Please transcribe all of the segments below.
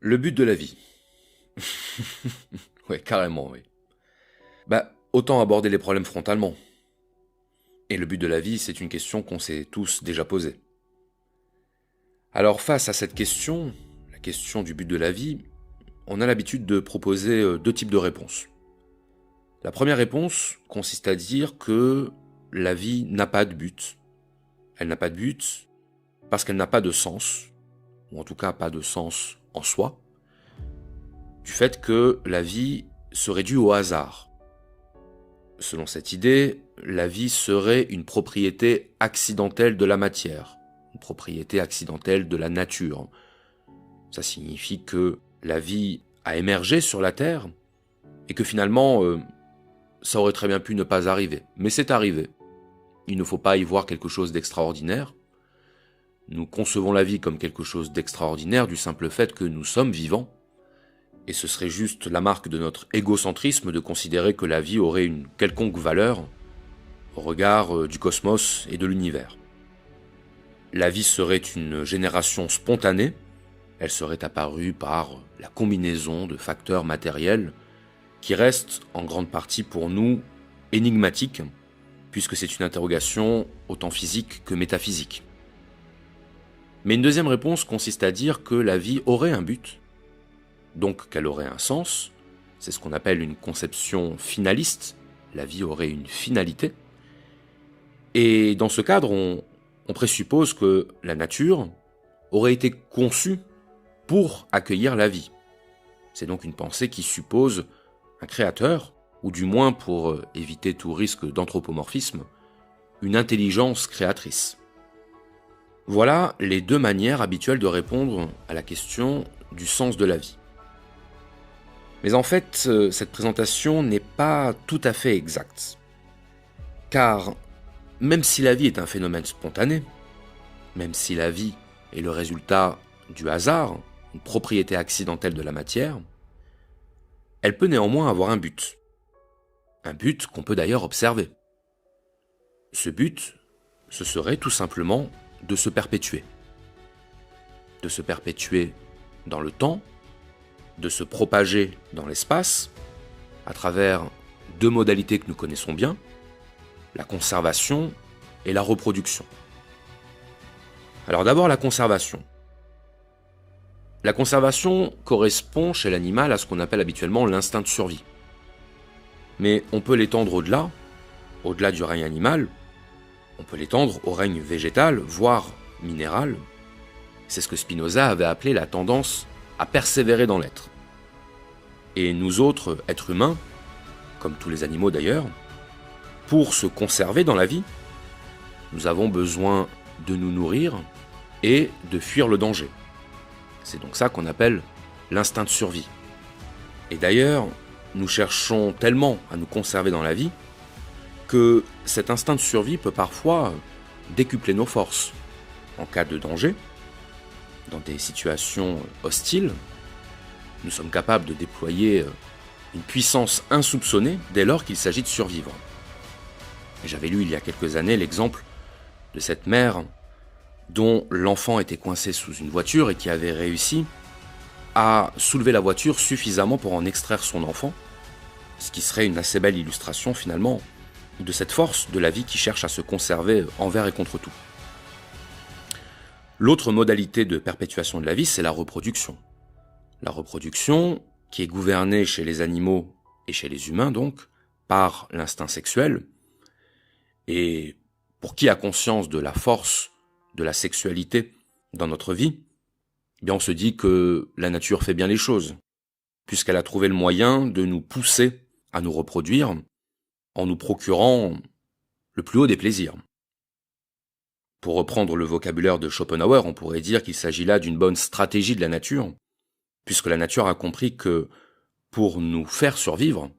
Le but de la vie. Ouais, carrément, oui. Autant aborder les problèmes frontalement. Et le but de la vie, c'est une question qu'on s'est tous déjà posée. Alors face à cette question, la question du but de la vie, on a l'habitude de proposer deux types de réponses. La première réponse consiste à dire que la vie n'a pas de but. Elle n'a pas de but parce qu'elle n'a pas de sens, ou en tout cas pas de sens en soi, du fait que la vie serait due au hasard. Selon cette idée, la vie serait une propriété accidentelle de la matière, une propriété accidentelle de la nature. Ça signifie que la vie a émergé sur la Terre et que finalement, ça aurait très bien pu ne pas arriver. Mais c'est arrivé. Il ne faut pas y voir quelque chose d'extraordinaire. Nous concevons la vie comme quelque chose d'extraordinaire du simple fait que nous sommes vivants. Et ce serait juste la marque de notre égocentrisme de considérer que la vie aurait une quelconque valeur au regard du cosmos et de l'univers. La vie serait une génération spontanée, elle serait apparue par la combinaison de facteurs matériels qui restent en grande partie pour nous énigmatiques, puisque c'est une interrogation autant physique que métaphysique. Mais une deuxième réponse consiste à dire que la vie aurait un but, donc qu'elle aurait un sens, c'est ce qu'on appelle une conception finaliste, la vie aurait une finalité, et dans ce cadre, on présuppose que la nature aurait été conçue pour accueillir la vie. C'est donc une pensée qui suppose un créateur, ou du moins pour éviter tout risque d'anthropomorphisme, une intelligence créatrice. Voilà les deux manières habituelles de répondre à la question du sens de la vie. Mais en fait, cette présentation n'est pas tout à fait exacte. Car même si la vie est un phénomène spontané, même si la vie est le résultat du hasard, une propriété accidentelle de la matière, elle peut néanmoins avoir un but. Un but qu'on peut d'ailleurs observer. Ce but, ce serait tout simplement de se perpétuer. De se perpétuer dans le temps, de se propager dans l'espace, à travers deux modalités que nous connaissons bien, la conservation et la reproduction. Alors d'abord la conservation. La conservation correspond chez l'animal à ce qu'on appelle habituellement l'instinct de survie. Mais on peut l'étendre au-delà du règne animal, on peut l'étendre au règne végétal, voire minéral. C'est ce que Spinoza avait appelé la tendance à persévérer dans l'être. Et nous autres, êtres humains, comme tous les animaux d'ailleurs, pour se conserver dans la vie, nous avons besoin de nous nourrir et de fuir le danger. C'est donc ça qu'on appelle l'instinct de survie. Et d'ailleurs, nous cherchons tellement à nous conserver dans la vie que cet instinct de survie peut parfois décupler nos forces. En cas de danger, dans des situations hostiles, nous sommes capables de déployer une puissance insoupçonnée dès lors qu'il s'agit de survivre. Et j'avais lu il y a quelques années l'exemple de cette mère dont l'enfant était coincé sous une voiture et qui avait réussi à soulever la voiture suffisamment pour en extraire son enfant, ce qui serait une assez belle illustration finalement de cette force de la vie qui cherche à se conserver envers et contre tout. L'autre modalité de perpétuation de la vie, c'est la reproduction. La reproduction, qui est gouvernée chez les animaux et chez les humains donc, par l'instinct sexuel, et pour qui a conscience de la force de la sexualité dans notre vie, eh bien on se dit que la nature fait bien les choses, puisqu'elle a trouvé le moyen de nous pousser à nous reproduire en nous procurant le plus haut des plaisirs. Pour reprendre le vocabulaire de Schopenhauer, on pourrait dire qu'il s'agit là d'une bonne stratégie de la nature, puisque la nature a compris que pour nous faire survivre,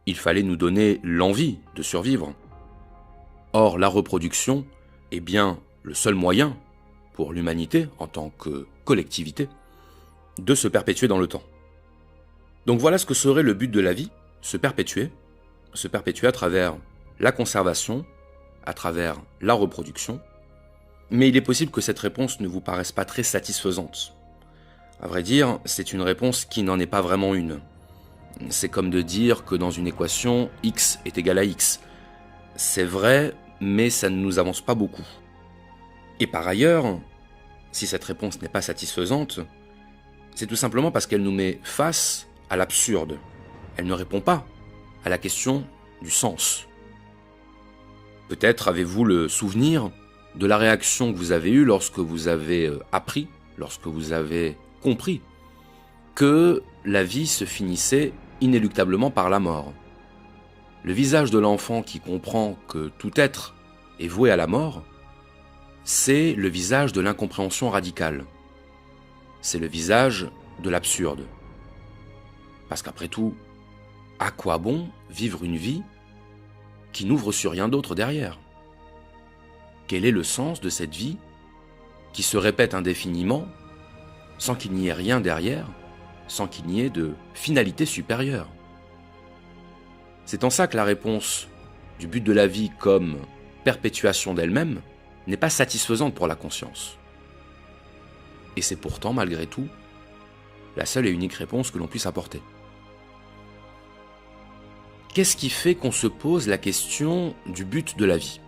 il fallait nous donner l'envie de survivre. Or, la reproduction est bien le seul moyen pour l'humanité, en tant que collectivité, de se perpétuer dans le temps. Donc voilà ce que serait le but de la vie, se perpétuer à travers la conservation, à travers la reproduction, mais il est possible que cette réponse ne vous paraisse pas très satisfaisante. À vrai dire, c'est une réponse qui n'en est pas vraiment une. C'est comme de dire que dans une équation, x est égal à x. C'est vrai, mais ça ne nous avance pas beaucoup. Et par ailleurs, si cette réponse n'est pas satisfaisante, c'est tout simplement parce qu'elle nous met face à l'absurde. Elle ne répond pas à la question du sens. Peut-être avez-vous le souvenir de la réaction que vous avez eue lorsque vous avez appris, lorsque vous avez compris que la vie se finissait inéluctablement par la mort. Le visage de l'enfant qui comprend que tout être est voué à la mort, c'est le visage de l'incompréhension radicale. C'est le visage de l'absurde. Parce qu'après tout, à quoi bon vivre une vie qui n'ouvre sur rien d'autre derrière? Quel est le sens de cette vie qui se répète indéfiniment sans qu'il n'y ait rien derrière, sans qu'il n'y ait de finalité supérieure? C'est en ça que la réponse du but de la vie comme perpétuation d'elle-même n'est pas satisfaisante pour la conscience. Et c'est pourtant, malgré tout, la seule et unique réponse que l'on puisse apporter. Qu'est-ce qui fait qu'on se pose la question du but de la vie?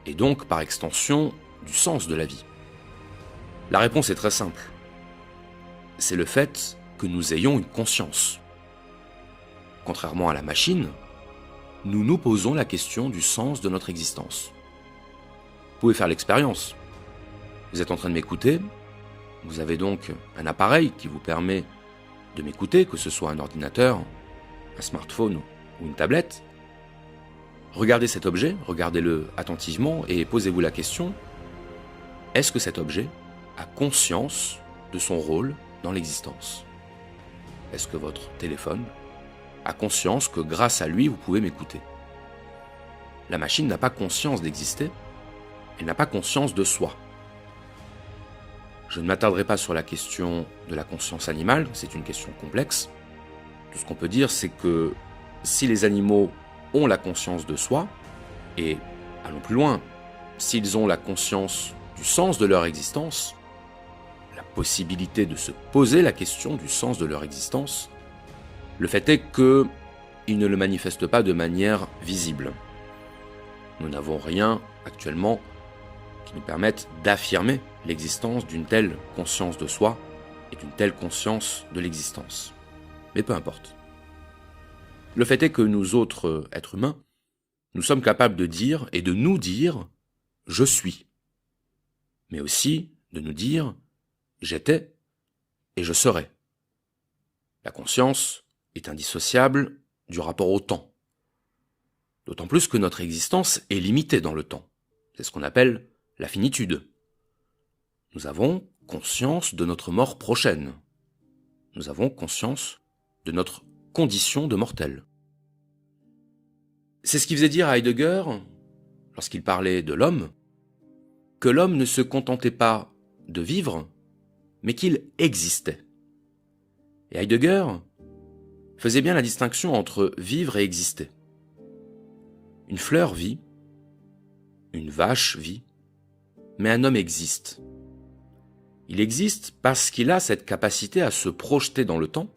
Et donc, par extension, du sens de la vie? La réponse est très simple. C'est le fait que nous ayons une conscience. Contrairement à la machine, nous nous posons la question du sens de notre existence. Vous pouvez faire l'expérience. Vous êtes en train de m'écouter, vous avez donc un appareil qui vous permet de m'écouter, que ce soit un ordinateur, un smartphone ou une tablette. Regardez cet objet, regardez-le attentivement et posez-vous la question, est-ce que cet objet a conscience de son rôle dans l'existence? Est-ce que votre téléphone a conscience que grâce à lui, vous pouvez m'écouter? La machine n'a pas conscience d'exister, elle n'a pas conscience de soi. Je ne m'attarderai pas sur la question de la conscience animale, c'est une question complexe. Tout ce qu'on peut dire, c'est que si les animaux ont la conscience de soi, et allons plus loin, s'ils ont la conscience du sens de leur existence, la possibilité de se poser la question du sens de leur existence, le fait est qu'ils ne le manifestent pas de manière visible. Nous n'avons rien actuellement qui nous permette d'affirmer l'existence d'une telle conscience de soi et d'une telle conscience de l'existence. Mais peu importe. Le fait est que nous autres êtres humains, nous sommes capables de dire et de nous dire « je suis », mais aussi de nous dire « j'étais et je serai ». La conscience est indissociable du rapport au temps. D'autant plus que notre existence est limitée dans le temps. C'est ce qu'on appelle la finitude. Nous avons conscience de notre mort prochaine. Nous avons conscience de notre condition de mortel. C'est ce qui faisait dire à Heidegger, lorsqu'il parlait de l'homme, que l'homme ne se contentait pas de vivre, mais qu'il existait. Et Heidegger faisait bien la distinction entre vivre et exister. Une fleur vit, une vache vit, mais un homme existe. Il existe parce qu'il a cette capacité à se projeter dans le temps,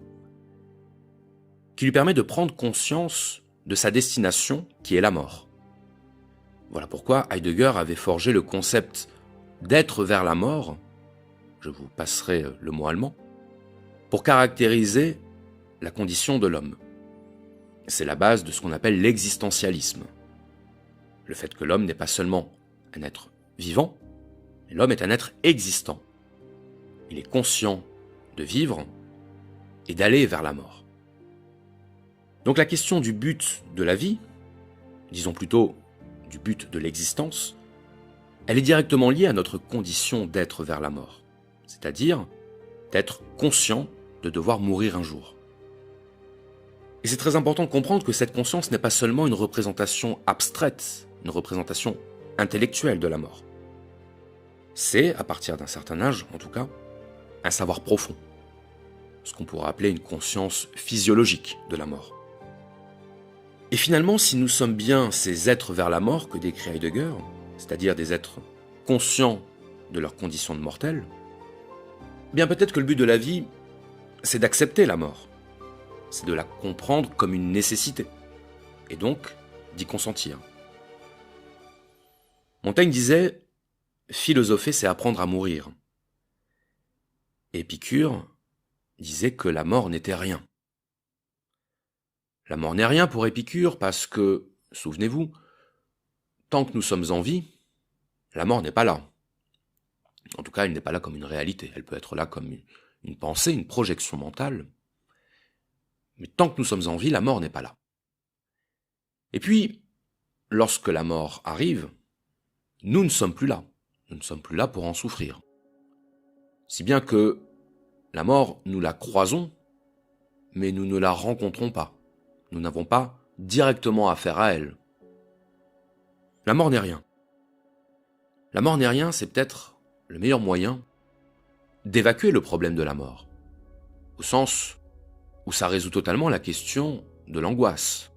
qui lui permet de prendre conscience de sa destination qui est la mort. Voilà pourquoi Heidegger avait forgé le concept d'être vers la mort, je vous passerai le mot allemand, pour caractériser la condition de l'homme. C'est la base de ce qu'on appelle l'existentialisme. Le fait que l'homme n'est pas seulement un être vivant, mais l'homme est un être existant. Il est conscient de vivre et d'aller vers la mort. Donc la question du but de la vie, disons plutôt du but de l'existence, elle est directement liée à notre condition d'être vers la mort, c'est-à-dire d'être conscient de devoir mourir un jour. Et c'est très important de comprendre que cette conscience n'est pas seulement une représentation abstraite, une représentation intellectuelle de la mort. C'est, à partir d'un certain âge en tout cas, un savoir profond, ce qu'on pourrait appeler une conscience physiologique de la mort. Et finalement, si nous sommes bien ces êtres vers la mort que décrit Heidegger, c'est-à-dire des êtres conscients de leur condition de mortel, Bien peut-être que le but de la vie, c'est d'accepter la mort. C'est de la comprendre comme une nécessité. Et donc, d'y consentir. Montaigne disait « Philosopher, c'est apprendre à mourir ». Épicure disait que la mort n'était rien. La mort n'est rien pour Épicure parce que, souvenez-vous, tant que nous sommes en vie, la mort n'est pas là. En tout cas, elle n'est pas là comme une réalité. Elle peut être là comme une pensée, une projection mentale. Mais tant que nous sommes en vie, la mort n'est pas là. Et puis, lorsque la mort arrive, nous ne sommes plus là. Nous ne sommes plus là pour en souffrir. Si bien que la mort, nous la croisons, mais nous ne la rencontrons pas. Nous n'avons pas directement affaire à elle. La mort n'est rien. La mort n'est rien, c'est peut-être le meilleur moyen d'évacuer le problème de la mort, au sens où ça résout totalement la question de l'angoisse.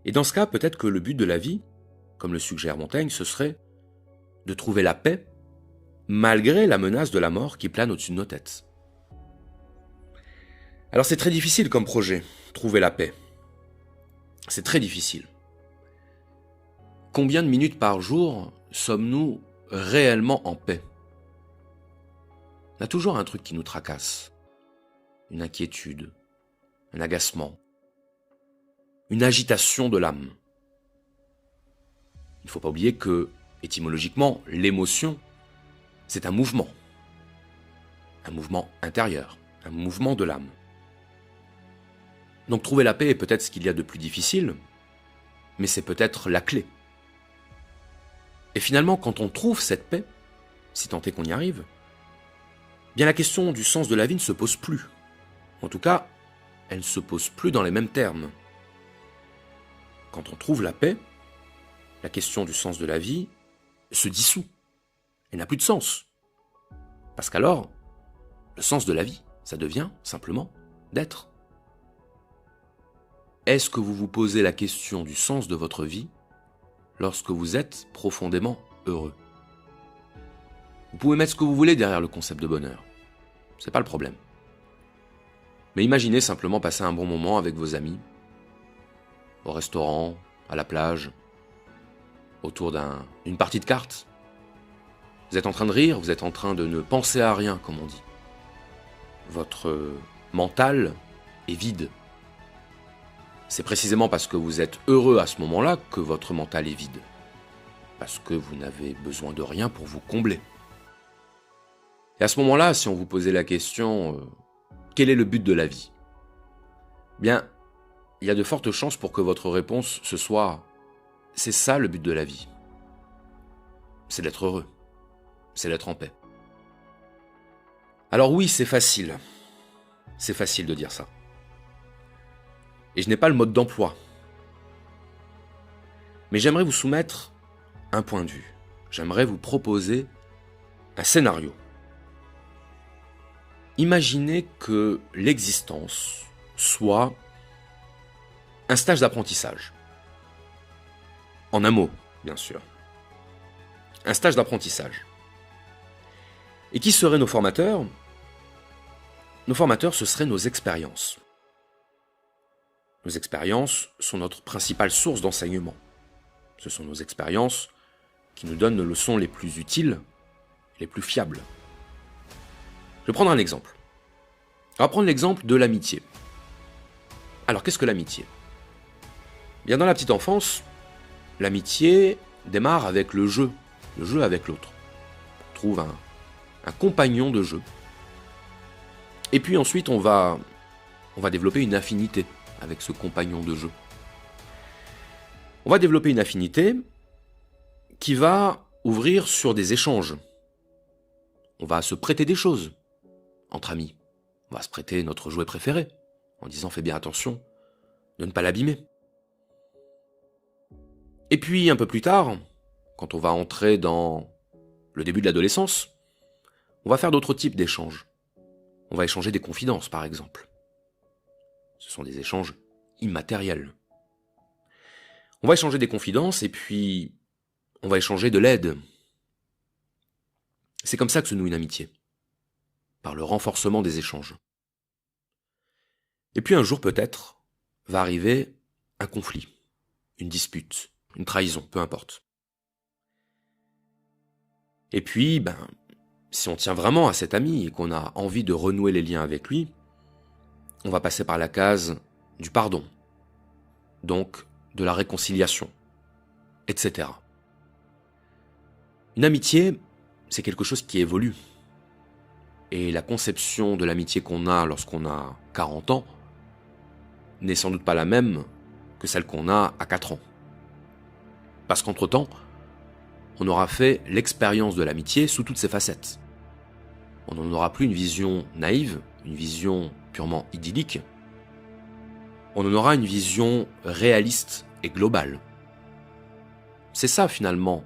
Et dans ce cas, peut-être que le but de la vie, comme le suggère Montaigne, ce serait de trouver la paix malgré la menace de la mort qui plane au-dessus de nos têtes. Alors c'est très difficile comme projet, trouver la paix. C'est très difficile. Combien de minutes par jour sommes-nous réellement en paix ? Il y a toujours un truc qui nous tracasse, une inquiétude, un agacement, une agitation de l'âme. Il ne faut pas oublier que, étymologiquement, l'émotion, c'est un mouvement intérieur, un mouvement de l'âme. Donc trouver la paix est peut-être ce qu'il y a de plus difficile, mais c'est peut-être la clé. Et finalement, quand on trouve cette paix, si tant est qu'on y arrive, bien la question du sens de la vie ne se pose plus. En tout cas, elle ne se pose plus dans les mêmes termes. Quand on trouve la paix, la question du sens de la vie se dissout. Elle n'a plus de sens. Parce qu'alors, le sens de la vie, ça devient simplement d'être. Est-ce que vous vous posez la question du sens de votre vie lorsque vous êtes profondément heureux ? Vous pouvez mettre ce que vous voulez derrière le concept de bonheur. C'est pas le problème. Mais imaginez simplement passer un bon moment avec vos amis, au restaurant, à la plage, autour d'une partie de cartes. Vous êtes en train de rire, vous êtes en train de ne penser à rien, comme on dit. Votre mental est vide. C'est précisément parce que vous êtes heureux à ce moment-là que votre mental est vide. Parce que vous n'avez besoin de rien pour vous combler. Et à ce moment-là, si on vous posait la question quel est le but de la vie ? Bien, il y a de fortes chances pour que votre réponse ce soit c'est ça le but de la vie. C'est d'être heureux. C'est d'être en paix. Alors oui, c'est facile. C'est facile de dire ça. Et je n'ai pas le mode d'emploi. Mais j'aimerais vous soumettre un point de vue. J'aimerais vous proposer un scénario. Imaginez que l'existence soit un stage d'apprentissage. En un mot, bien sûr. Un stage d'apprentissage. Et qui seraient nos formateurs ? Nos formateurs, ce seraient nos expériences. Nos expériences sont notre principale source d'enseignement. Ce sont nos expériences qui nous donnent nos leçons les plus utiles, les plus fiables. Je vais prendre un exemple. On va prendre l'exemple de l'amitié. Alors, qu'est-ce que l'amitié ? Bien, dans la petite enfance, l'amitié démarre avec le jeu avec l'autre. On trouve un compagnon de jeu. Et puis ensuite, on va développer une affinité avec ce compagnon de jeu. On va développer une affinité qui va ouvrir sur des échanges. On va se prêter des choses entre amis. On va se prêter notre jouet préféré en disant fais bien attention de ne pas l'abîmer. Et puis un peu plus tard, quand on va entrer dans le début de l'adolescence, on va faire d'autres types d'échanges. On va échanger des confidences par exemple. Ce sont des échanges immatériels. On va échanger des confidences et puis on va échanger de l'aide. C'est comme ça que se noue une amitié. par le renforcement des échanges. Et puis un jour peut-être, va arriver un conflit, une dispute, une trahison, peu importe. Et puis, si on tient vraiment à cet ami et qu'on a envie de renouer les liens avec lui, on va passer par la case du pardon, donc de la réconciliation, etc. Une amitié, c'est quelque chose qui évolue. Et la conception de l'amitié qu'on a lorsqu'on a 40 ans n'est sans doute pas la même que celle qu'on a à 4 ans. Parce qu'entre-temps, on aura fait l'expérience de l'amitié sous toutes ses facettes. On n'en aura plus une vision naïve, une vision purement idyllique. On en aura une vision réaliste et globale. C'est ça finalement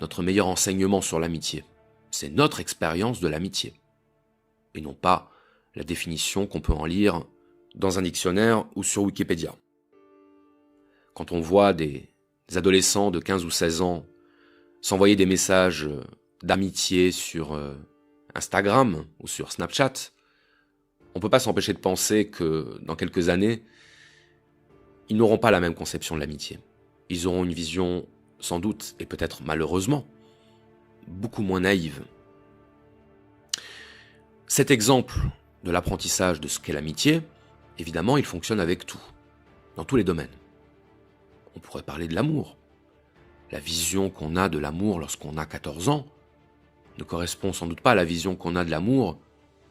notre meilleur enseignement sur l'amitié. C'est notre expérience de l'amitié. Et non pas la définition qu'on peut en lire dans un dictionnaire ou sur Wikipédia. Quand on voit des adolescents de 15 ou 16 ans s'envoyer des messages d'amitié sur Instagram ou sur Snapchat, on ne peut pas s'empêcher de penser que dans quelques années, ils n'auront pas la même conception de l'amitié. Ils auront une vision, sans doute, et peut-être malheureusement, beaucoup moins naïve. Cet exemple de l'apprentissage de ce qu'est l'amitié, évidemment, il fonctionne avec tout, dans tous les domaines. On pourrait parler de l'amour. La vision qu'on a de l'amour lorsqu'on a 14 ans ne correspond sans doute pas à la vision qu'on a de l'amour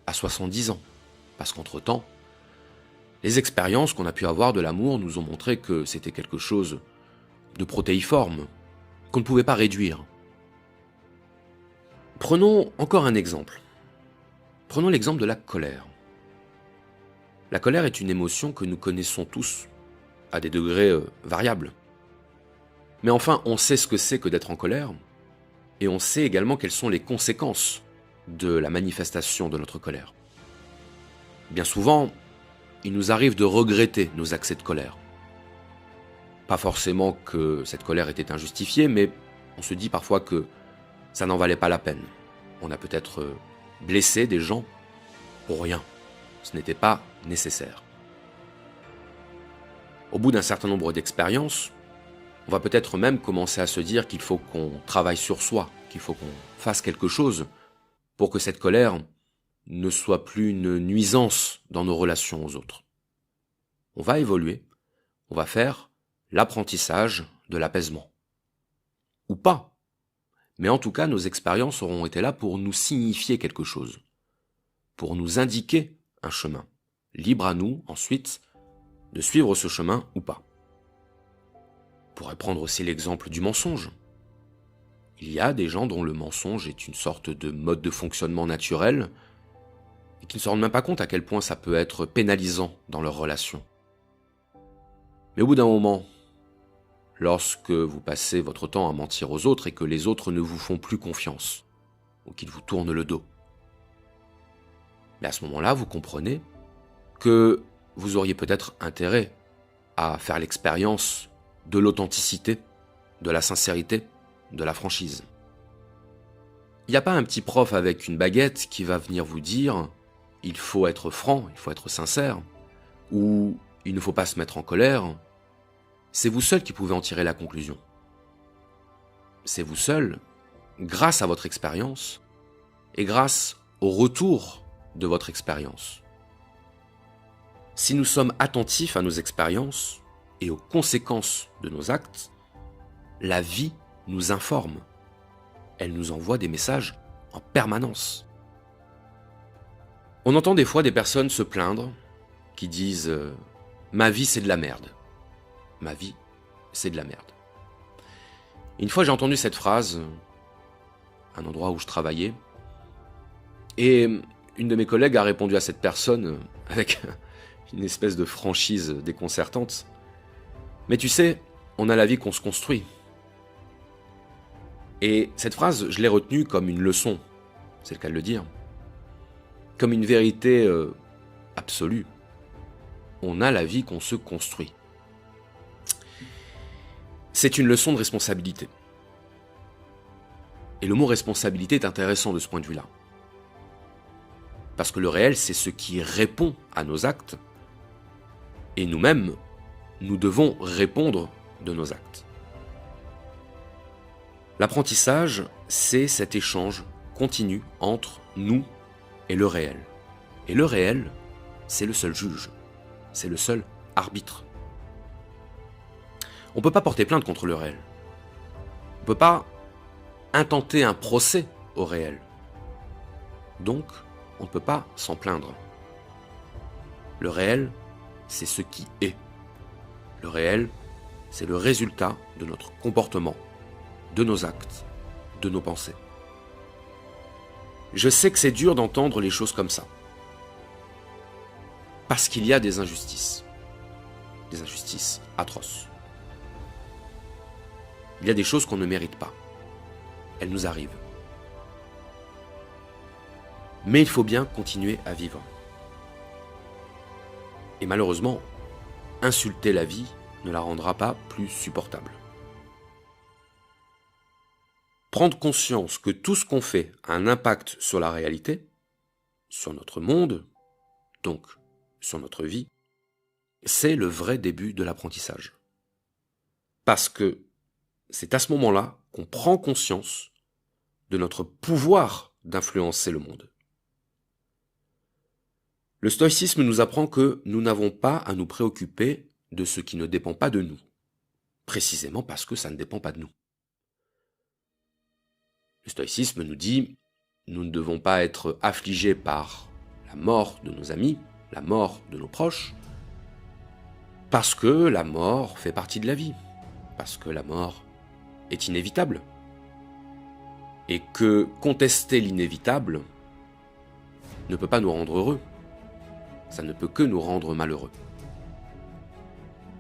à 70 ans. Parce qu'entre-temps, les expériences qu'on a pu avoir de l'amour nous ont montré que c'était quelque chose de protéiforme, qu'on ne pouvait pas réduire. Prenons encore un exemple. Prenons l'exemple de la colère. La colère est une émotion que nous connaissons tous, à des degrés variables. Mais enfin, on sait ce que c'est que d'être en colère, et on sait également quelles sont les conséquences de la manifestation de notre colère. Bien souvent, il nous arrive de regretter nos accès de colère. Pas forcément que cette colère était injustifiée, mais on se dit parfois que ça n'en valait pas la peine. On a peut-être blessé des gens pour rien. Ce n'était pas nécessaire. Au bout d'un certain nombre d'expériences, on va peut-être même commencer à se dire qu'il faut qu'on travaille sur soi, qu'il faut qu'on fasse quelque chose pour que cette colère ne soit plus une nuisance dans nos relations aux autres. On va évoluer, on va faire l'apprentissage de l'apaisement. Ou pas. Mais en tout cas, nos expériences auront été là pour nous signifier quelque chose, pour nous indiquer un chemin. Libre à nous, ensuite, de suivre ce chemin ou pas. On pourrait prendre aussi l'exemple du mensonge. Il y a des gens dont le mensonge est une sorte de mode de fonctionnement naturel et qui ne se rendent même pas compte à quel point ça peut être pénalisant dans leurs relations. Mais au bout d'un moment, lorsque vous passez votre temps à mentir aux autres et que les autres ne vous font plus confiance, ou qu'ils vous tournent le dos, mais à ce moment-là, vous comprenez que vous auriez peut-être intérêt à faire l'expérience de l'authenticité, de la sincérité, de la franchise. Il n'y a pas un petit prof avec une baguette qui va venir vous dire « il faut être franc, il faut être sincère » ou « il ne faut pas se mettre en colère ». C'est vous seul qui pouvez en tirer la conclusion. C'est vous seul, grâce à votre expérience et grâce au retour de votre expérience. Si nous sommes attentifs à nos expériences et aux conséquences de nos actes, la vie nous informe. Elle nous envoie des messages en permanence. On entend des fois des personnes se plaindre qui disent « ma vie c'est de la merde ». Ma vie, c'est de la merde. Une fois, j'ai entendu cette phrase à un endroit où je travaillais, et une de mes collègues a répondu à cette personne avec une espèce de franchise déconcertante. Mais tu sais, on a la vie qu'on se construit. Et cette phrase, je l'ai retenue comme une leçon, c'est le cas de le dire, comme une vérité absolue. On a la vie qu'on se construit. C'est une leçon de responsabilité. Et le mot responsabilité est intéressant de ce point de vue-là. parce que le réel, c'est ce qui répond à nos actes, et nous-mêmes, nous devons répondre de nos actes. L'apprentissage, c'est cet échange continu entre nous et le réel. Et le réel, c'est le seul juge, c'est le seul arbitre. On ne peut pas porter plainte contre le réel. On ne peut pas intenter un procès au réel. Donc, on ne peut pas s'en plaindre. Le réel, c'est ce qui est. Le réel, c'est le résultat de notre comportement, de nos actes, de nos pensées. Je sais que c'est dur d'entendre les choses comme ça. Parce qu'il y a des injustices atroces. Il y a des choses qu'on ne mérite pas. Elles nous arrivent. Mais il faut bien continuer à vivre. Et malheureusement, insulter la vie ne la rendra pas plus supportable. Prendre conscience que tout ce qu'on fait a un impact sur la réalité, sur notre monde, donc sur notre vie, c'est le vrai début de l'apprentissage. Parce que c'est à ce moment-là qu'on prend conscience de notre pouvoir d'influencer le monde. Le stoïcisme nous apprend que nous n'avons pas à nous préoccuper de ce qui ne dépend pas de nous, précisément parce que ça ne dépend pas de nous. Le stoïcisme nous dit, nous ne devons pas être affligés par la mort de nos amis, la mort de nos proches, parce que la mort fait partie de la vie, parce que la mort est inévitable, et que contester l'inévitable ne peut pas nous rendre heureux, ça ne peut que nous rendre malheureux.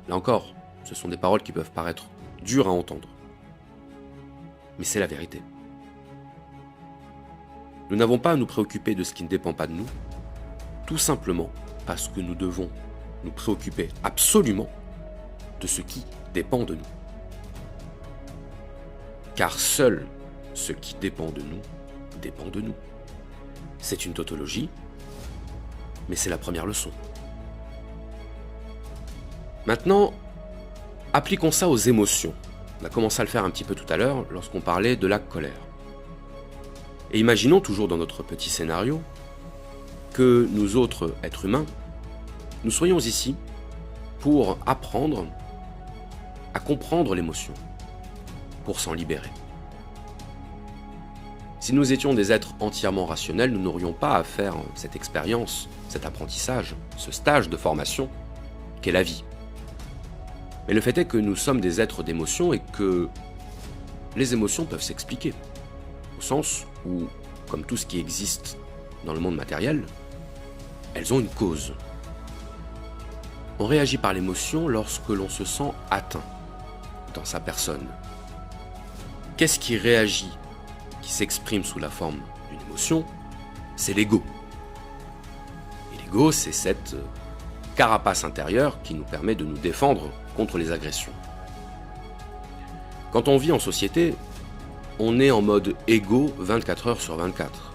Là encore, ce sont des paroles qui peuvent paraître dures à entendre, mais c'est la vérité. Nous n'avons pas à nous préoccuper de ce qui ne dépend pas de nous, tout simplement parce que nous devons nous préoccuper absolument de ce qui dépend de nous. Car seul ce qui dépend de nous dépend de nous. C'est une tautologie, mais c'est la première leçon. Maintenant, appliquons ça aux émotions. On a commencé à le faire un petit peu tout à l'heure lorsqu'on parlait de la colère. Et imaginons toujours dans notre petit scénario que nous autres êtres humains, nous soyons ici pour apprendre à comprendre l'émotion, pour s'en libérer. Si nous étions des êtres entièrement rationnels, nous n'aurions pas à faire cette expérience, cet apprentissage, ce stage de formation qu'est la vie. Mais le fait est que nous sommes des êtres d'émotion et que les émotions peuvent s'expliquer, au sens où, comme tout ce qui existe dans le monde matériel, elles ont une cause. On réagit par l'émotion lorsque l'on se sent atteint dans sa personne. Qu'est-ce qui réagit, qui s'exprime sous la forme d'une émotion? C'est l'ego. Et l'ego, c'est cette carapace intérieure qui nous permet de nous défendre contre les agressions. Quand on vit en société, on est en mode égo 24 heures sur 24.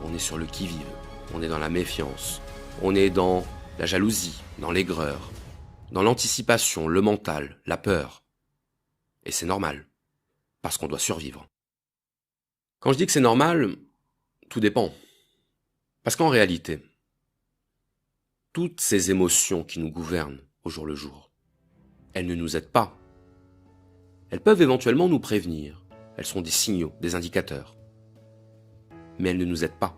On est sur le qui-vive, on est dans la méfiance, on est dans la jalousie, dans l'aigreur, dans l'anticipation, le mental, la peur. Et c'est normal, parce qu'on doit survivre. Quand je dis que c'est normal, tout dépend. Parce qu'en réalité, toutes ces émotions qui nous gouvernent au jour le jour, elles ne nous aident pas. Elles peuvent éventuellement nous prévenir. Elles sont des signaux, des indicateurs. Mais elles ne nous aident pas.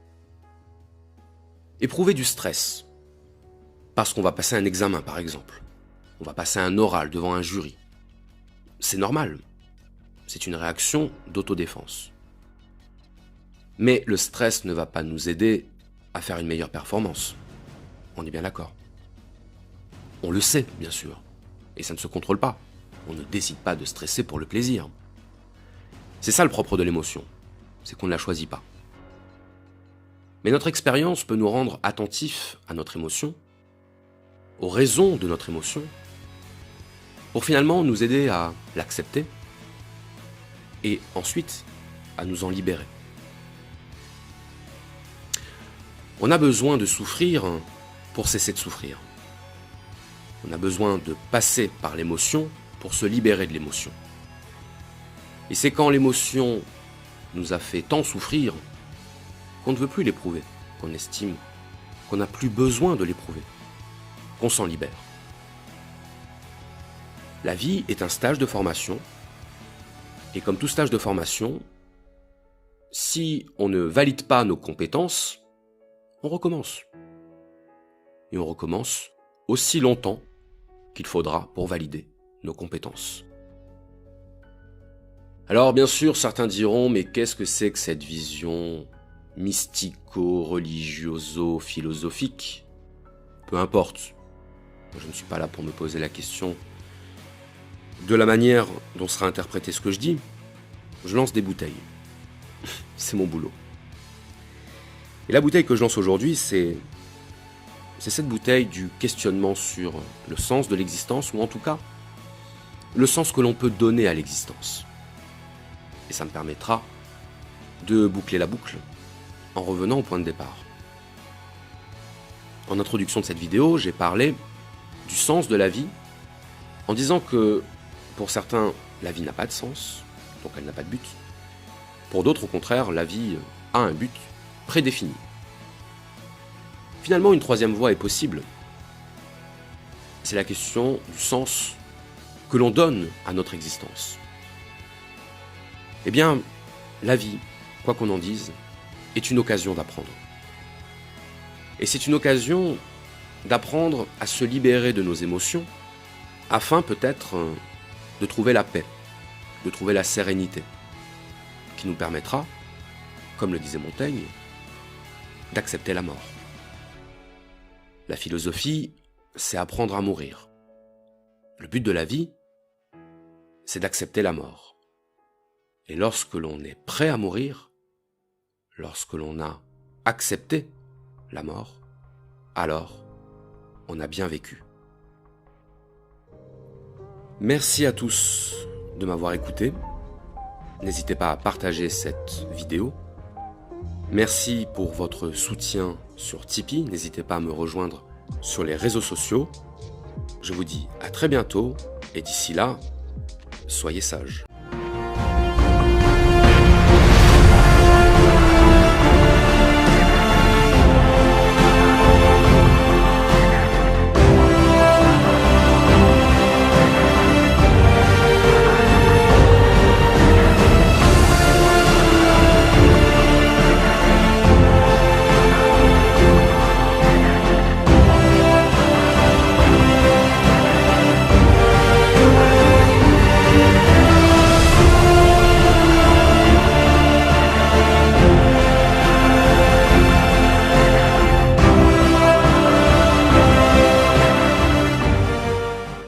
Éprouver du stress, parce qu'on va passer un examen par exemple, on va passer un oral devant un jury, c'est normal. C'est une réaction d'autodéfense. Mais le stress ne va pas nous aider à faire une meilleure performance. On est bien d'accord. On le sait, bien sûr. Et ça ne se contrôle pas. On ne décide pas de stresser pour le plaisir. C'est ça le propre de l'émotion. C'est qu'on ne la choisit pas. Mais notre expérience peut nous rendre attentifs à notre émotion, aux raisons de notre émotion, pour finalement nous aider à l'accepter et ensuite à nous en libérer. On a besoin de souffrir pour cesser de souffrir. On a besoin de passer par l'émotion pour se libérer de l'émotion. Et c'est quand l'émotion nous a fait tant souffrir qu'on ne veut plus l'éprouver, qu'on estime qu'on n'a plus besoin de l'éprouver, qu'on s'en libère. La vie est un stage de formation, et comme tout stage de formation, si on ne valide pas nos compétences, on recommence. Et on recommence aussi longtemps qu'il faudra pour valider nos compétences. Alors bien sûr, certains diront, mais qu'est-ce que c'est que cette vision mystico-religioso-philosophique ? Peu importe, je ne suis pas là pour me poser la question de la manière dont sera interprété ce que je dis. Je lance des bouteilles. C'est mon boulot. Et la bouteille que je lance aujourd'hui, c'est cette bouteille du questionnement sur le sens de l'existence, ou en tout cas, le sens que l'on peut donner à l'existence. Et ça me permettra de boucler la boucle en revenant au point de départ. En introduction de cette vidéo, j'ai parlé du sens de la vie en disant que pour certains, la vie n'a pas de sens, donc elle n'a pas de but. Pour d'autres, au contraire, la vie a un but prédéfini. Finalement, une troisième voie est possible. C'est la question du sens que l'on donne à notre existence. Eh bien, la vie, quoi qu'on en dise, est une occasion d'apprendre. Et c'est une occasion d'apprendre à se libérer de nos émotions, afin peut-être de trouver la paix, de trouver la sérénité, qui nous permettra, comme le disait Montaigne, d'accepter la mort. La philosophie, c'est apprendre à mourir. Le but de la vie, c'est d'accepter la mort. Et lorsque l'on est prêt à mourir, lorsque l'on a accepté la mort, alors on a bien vécu. Merci à tous de m'avoir écouté. N'hésitez pas à partager cette vidéo. Merci pour votre soutien sur Tipeee. N'hésitez pas à me rejoindre sur les réseaux sociaux. Je vous dis à très bientôt et d'ici là, soyez sages.